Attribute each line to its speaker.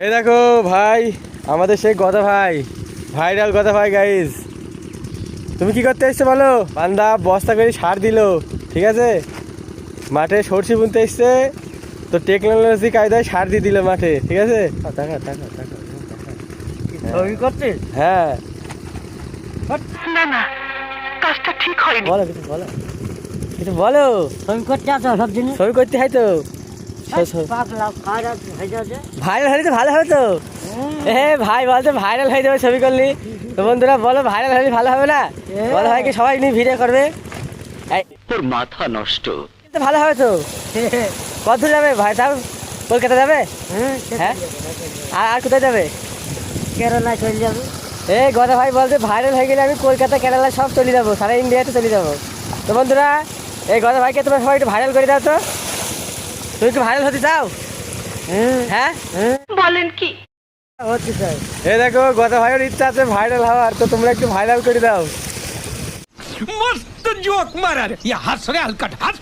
Speaker 1: এই দেখো ভাই, আমাদের সেই গদা ভাই, ভাইরাল গদা ভাই গাইস। তুমি কি করতে এসছো বলো? বান্দা বস্তা করে সার দিল, ঠিক আছে, মাঠে সরষে বুনতে এসছে, তো টেকনোলজি কায়দায় সার দিয়ে দিল মাঠে, ঠিক আছে। টাকা টাকা টাকা
Speaker 2: ছবি করছিস?
Speaker 1: হ্যাঁ,
Speaker 3: না না, কাজটা ঠিক হয়নি।
Speaker 1: বলো কিছু, বলো কিছু, বলো।
Speaker 2: ছবি করতে আছো সব জিনিস?
Speaker 1: ছবি করতে হয় তো,
Speaker 2: পাগলা খারাপ হয়ে যাচ্ছে।
Speaker 1: ভাইরাল হলে তো ভালো হবে তো। এ ভাই বলতে ভাইরাল হয়ে যাবে ছবি করলি। তো বন্ধুরা বলো, ভাইরাল হলে ভালো হবে না? বলো ভাইকে, সবাই নিয়ে ভিডিও করবে।
Speaker 3: তোর মাথা নষ্ট।
Speaker 1: তো ভালো হবে তো। কত দূর যাবে ভাই? তাও কলকাতা যাবে? হ্যাঁ, আর কোথায় যাবে?
Speaker 2: কেরালায় চলে যাবে।
Speaker 1: এই গদা ভাই বলতে ভাইরাল হয়ে গেলে আমি কলকাতা, কেরালা সব চলে যাবো, সারা ইন্ডিয়াতে চলে যাবো। তো বন্ধুরা, এই গদা ভাইকে তোমরা সবাই একটু ভাইরাল করে দাও তো। তুমি কি ভাইরাল হতে চাও? হ্যাঁ,
Speaker 3: বলেন কি?
Speaker 2: হচ্ছে স্যার।
Speaker 1: এই দেখো গদা ভাইয়ের ইচ্ছা আছে ভাইরাল হওয়ার, তো তোমরা একটু ভাইরাল করে দাও।
Speaker 4: मस्त जोक मारा रे, या हंस रे हलकट हंस